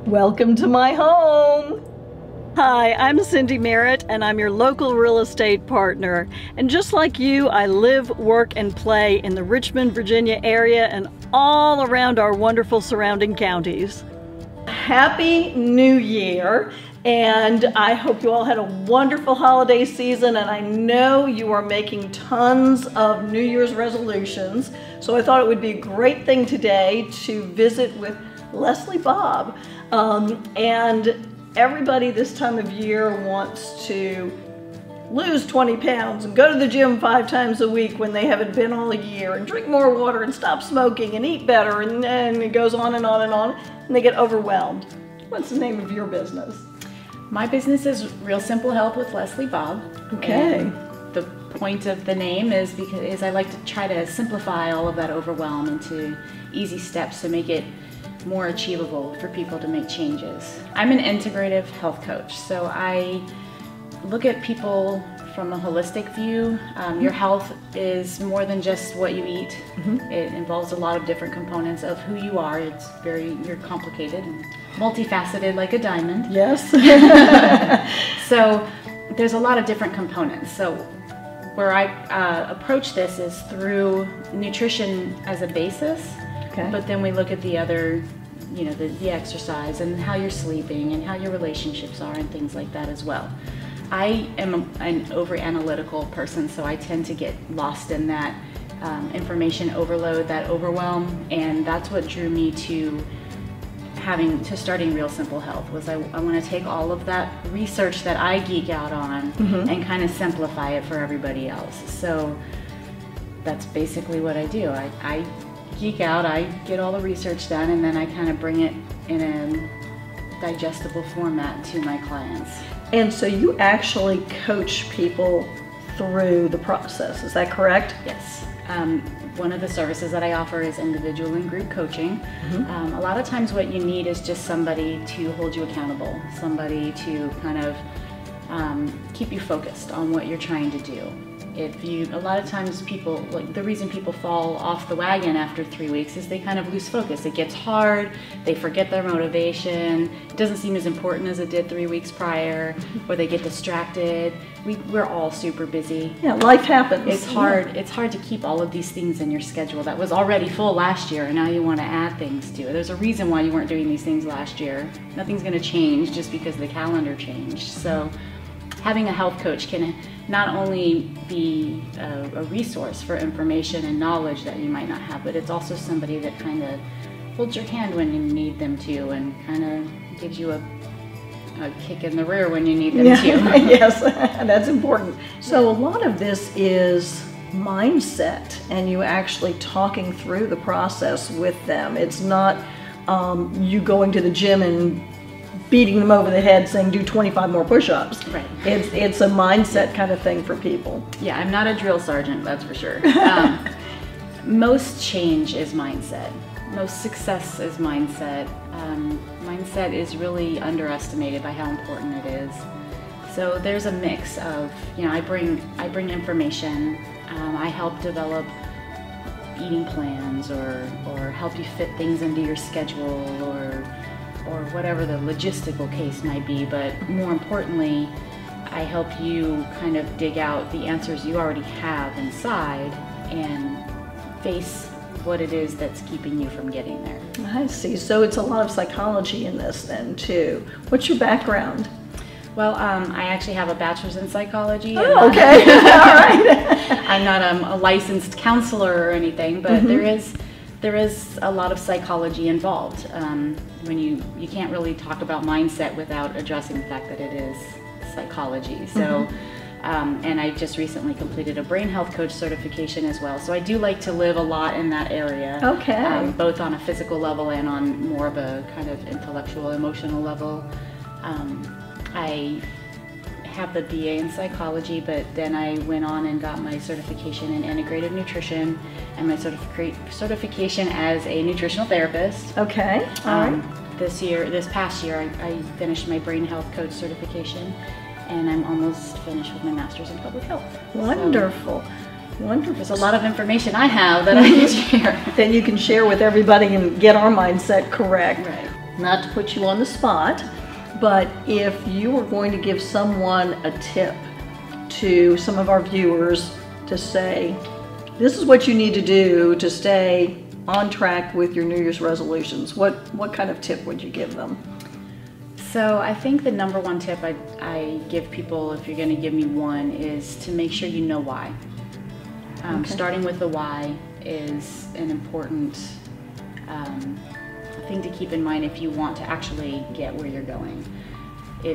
Welcome to my home. Hi, I'm Cindy Merritt, and I'm your local real estate partner. And just like you, I live, work, and play in the Richmond, Virginia area and all around our wonderful surrounding counties. Happy New Year, and I hope you all had a wonderful holiday season, and I know you are making tons of New Year's resolutions. So I thought it would be a great thing today to visit with Leslie Bobb. And everybody this time of year wants to lose 20 pounds and go to the gym 5 times a week when they haven't been all year, and drink more water and stop smoking and eat better, and it goes on and on and on, and they get overwhelmed. What's the name of your business? My business is Real Simple Health with Leslie Bobb. Okay. And the point of the name is because I like to try to simplify all of that overwhelm into easy steps to make it more achievable for people to make changes. I'm an integrative health coach, so I look at people from a holistic view. Your health is more than just what you eat. It involves a lot of different components of who you are. You're complicated and multifaceted like a diamond. Yes. So there's a lot of different components. So where I approach this is through nutrition as a basis. Okay. But then we look at the other, the exercise and how you're sleeping and how your relationships are and things like that as well. I am an over-analytical person, so I tend to get lost in that information overload, that overwhelm, and that's what drew me to starting Real Simple Health. Was I want to take all of that research that I geek out on and kind of simplify it for everybody else. So that's basically what I do. I geek out, I get all the research done, and then I kind of bring it in a digestible format to my clients. And so you actually coach people through the process, is that correct? Yes. One of the services that I offer is individual and group coaching. A lot of times what you need is just somebody to hold you accountable, somebody to kind of keep you focused on what you're trying to do. A lot of times people, the reason people fall off the wagon after 3 weeks is they kind of lose focus. It gets hard, they forget their motivation, it doesn't seem as important as it did 3 weeks prior, or they get distracted. We're all super busy. Yeah, life happens. It's hard to keep all of these things in your schedule that was already full last year, and now you want to add things to it. There's a reason why you weren't doing these things last year. Nothing's going to change just because the calendar changed. So having a health coach can not only be a resource for information and knowledge that you might not have, but it's also somebody that kind of holds your hand when you need them to, and kind of gives you a kick in the rear when you need them to. Yes, that's important. So a lot of this is mindset, and you actually talking through the process with them. It's not you going to the gym and beating them over the head saying do 25 more push-ups. Right. It's a mindset kind of thing for people. Yeah, I'm not a drill sergeant, that's for sure. Most change is mindset. Most success is mindset. Mindset is really underestimated by how important it is. So there's a mix of, I bring information. I help develop eating plans, or help you fit things into your schedule, or whatever the logistical case might be. But more importantly, I help you kind of dig out the answers you already have inside and face what it is that's keeping you from getting there. I see. So it's a lot of psychology in this then too. What's your background? Well, I actually have a bachelor's in psychology. Oh, okay. All right. I'm not a licensed counselor or anything, but there is a lot of psychology involved. When you can't really talk about mindset without addressing the fact that it is psychology. So, and I just recently completed a brain health coach certification as well. So I do like to live a lot in that area. Okay. Both on a physical level and on more of a kind of intellectual, emotional level. I have the BA in psychology, but then I went on and got my certification in integrative nutrition and my certification as a nutritional therapist. Okay. All right. This past year, I finished my brain health coach certification, and I'm almost finished with my master's in public health. Wonderful. So, Wonderful. there's a lot of information I have that I can share. Then you can share with everybody and get our mindset correct. Right. not to put you on the spot, but if you were going to give someone a tip to some of our viewers to say, this is what you need to do to stay on track with your New Year's resolutions, what kind of tip would you give them? So I think the number one tip I give people, if you're going to give me one, is to make sure you know why. Starting with the why is an important thing to keep in mind if you want to actually get where you're going.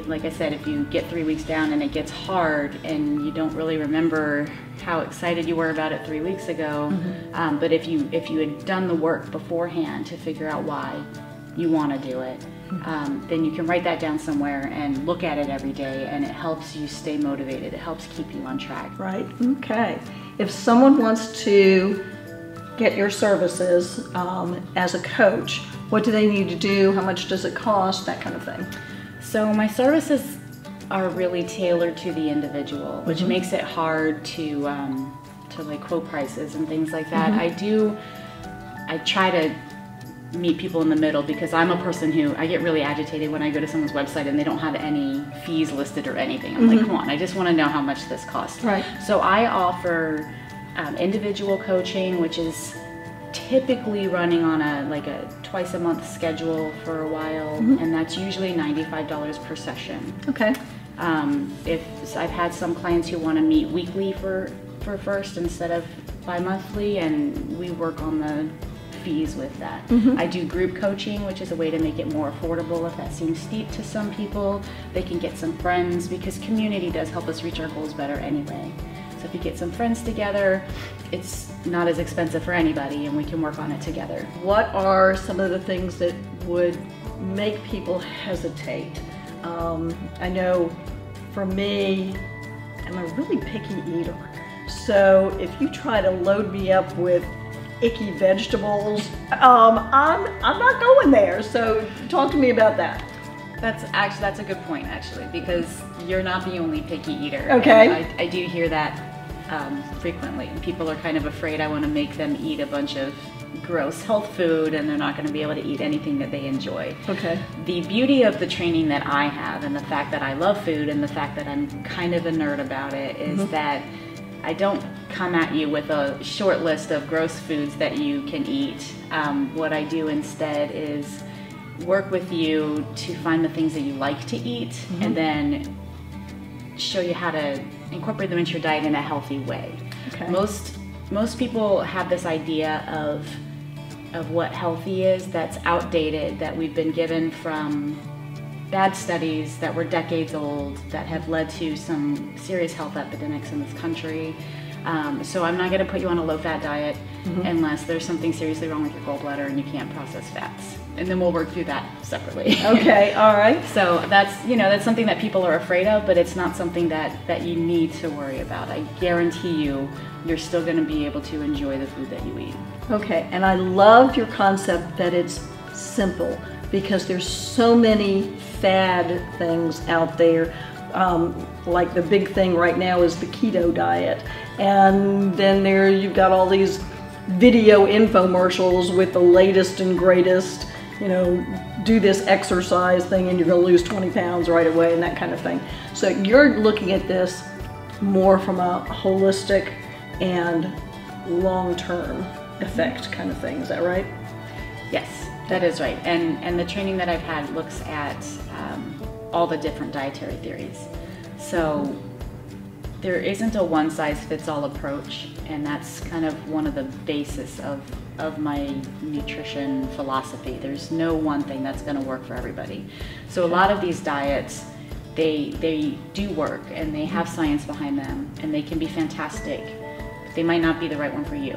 Like I said, if you get 3 weeks down and it gets hard and you don't really remember how excited you were about it 3 weeks ago, but if you had done the work beforehand to figure out why you want to do it, then you can write that down somewhere and look at it every day, and it helps you stay motivated. It helps keep you on track. Right. Okay. If someone wants to get your services as a coach, what do they need to do? How much does it cost? That kind of thing. So my services are really tailored to the individual, which makes it hard to like quote prices and things like that. I try to meet people in the middle, because I'm a person who, I get really agitated when I go to someone's website and they don't have any fees listed or anything. I'm like, come on, I just want to know how much this costs. Right. So I offer individual coaching, which is typically running on a twice a month schedule for a while, and that's usually $95 per session. Okay. If I've had some clients who want to meet weekly for first instead of bi-monthly, and we work on the fees with that. I do group coaching, which is a way to make it more affordable if that seems steep to some people. They can get some friends, because community does help us reach our goals better anyway. So if you get some friends together, it's not as expensive for anybody, and we can work on it together. What are some of the things that would make people hesitate? I know for me, I'm a really picky eater. So if you try to load me up with icky vegetables, I'm not going there. So talk to me about that. That's a good point, actually, because you're not the only picky eater. Okay. I do hear that frequently. People are kind of afraid I want to make them eat a bunch of gross health food, and they're not going to be able to eat anything that they enjoy. Okay. The beauty of the training that I have, and the fact that I love food, and the fact that I'm kind of a nerd about it, is that I don't come at you with a short list of gross foods that you can eat. What I do instead is work with you to find the things that you like to eat, and then show you how to incorporate them into your diet in a healthy way. Okay. Most people have this idea of what healthy is that's outdated, that we've been given from bad studies that were decades old, that have led to some serious health epidemics in this country. So I'm not going to put you on a low-fat diet unless there's something seriously wrong with your gallbladder and you can't process fats. And then we'll work through that separately. Okay, all right. So that's something that people are afraid of, but it's not something that you need to worry about. I guarantee you're still going to be able to enjoy the food that you eat. Okay, and I love your concept that it's simple, because there's so many fad things out there. Like the big thing right now is the keto diet, and then you've got all these video infomercials with the latest and greatest, do this exercise thing and you're going to lose 20 pounds right away and that kind of thing. So you're looking at this more from a holistic and long-term effect kind of thing, is that right? Yes, that is right. And the training that I've had looks at all the different dietary theories. So there isn't a one-size-fits-all approach, and that's kind of one of the basis of my nutrition philosophy. There's no one thing that's going to work for everybody. So a lot of these diets, they do work, and they have science behind them, and they can be fantastic, but they might not be the right one for you.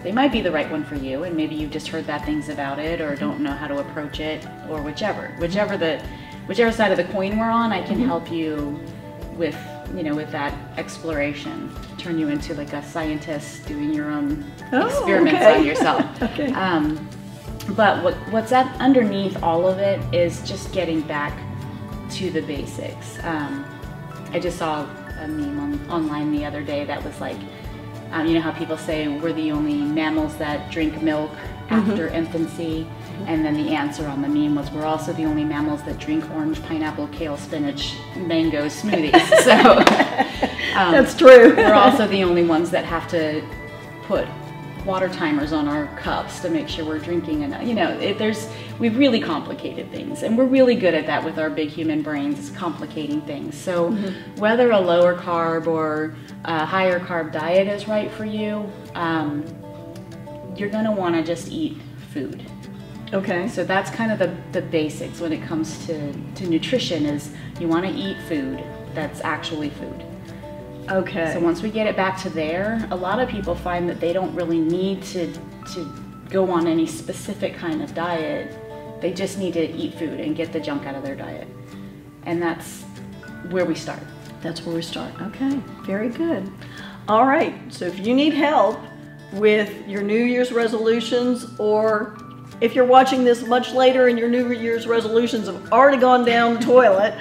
They might be the right one for you, and maybe you've just heard bad things about it or don't know how to approach it, or whichever side of the coin we're on, I can help you with that exploration, turn you into like a scientist doing your own experiments on yourself. Okay. But what's underneath all of it is just getting back to the basics. I just saw a meme online the other day that was like, you know how people say we're the only mammals that drink milk after infancy, And then the answer on the meme was, we're also the only mammals that drink orange, pineapple, kale, spinach, mango smoothies. So that's true. We're also the only ones that have to put water timers on our cups to make sure we're drinking enough. You know, we've really complicated things, and we're really good at that with our big human brains, is complicating things. So whether a lower carb or a higher carb diet is right for you, you're going to want to just eat food. Okay. So that's kind of the basics when it comes to nutrition, is you want to eat food that's actually food. Okay. So once we get it back to there, a lot of people find that they don't really need to go on any specific kind of diet. They just need to eat food and get the junk out of their diet. And that's where we start. That's where we start. Okay, very good. All right, so if you need help with your New Year's resolutions, or if you're watching this much later and your New Year's resolutions have already gone down the toilet,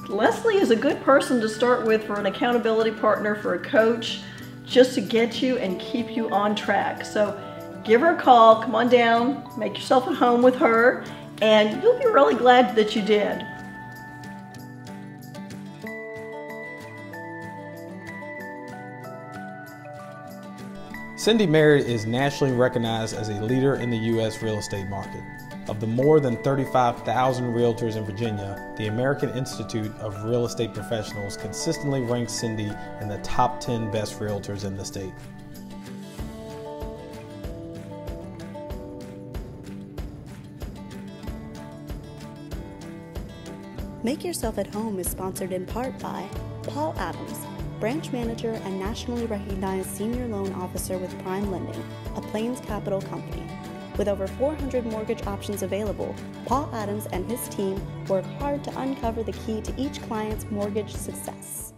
Leslie is a good person to start with for an accountability partner, for a coach, just to get you and keep you on track. So give her a call, come on down, make yourself at home with her, and you'll be really glad that you did. Cindy Merritt is nationally recognized as a leader in the U.S. real estate market. Of the more than 35,000 realtors in Virginia, the American Institute of Real Estate Professionals consistently ranks Cindy in the top 10 best realtors in the state. Make Yourself at Home is sponsored in part by Paul Adams, branch manager and nationally recognized senior loan officer with Prime Lending, a Plains Capital company. With over 400 mortgage options available, Paul Adams and his team work hard to uncover the key to each client's mortgage success.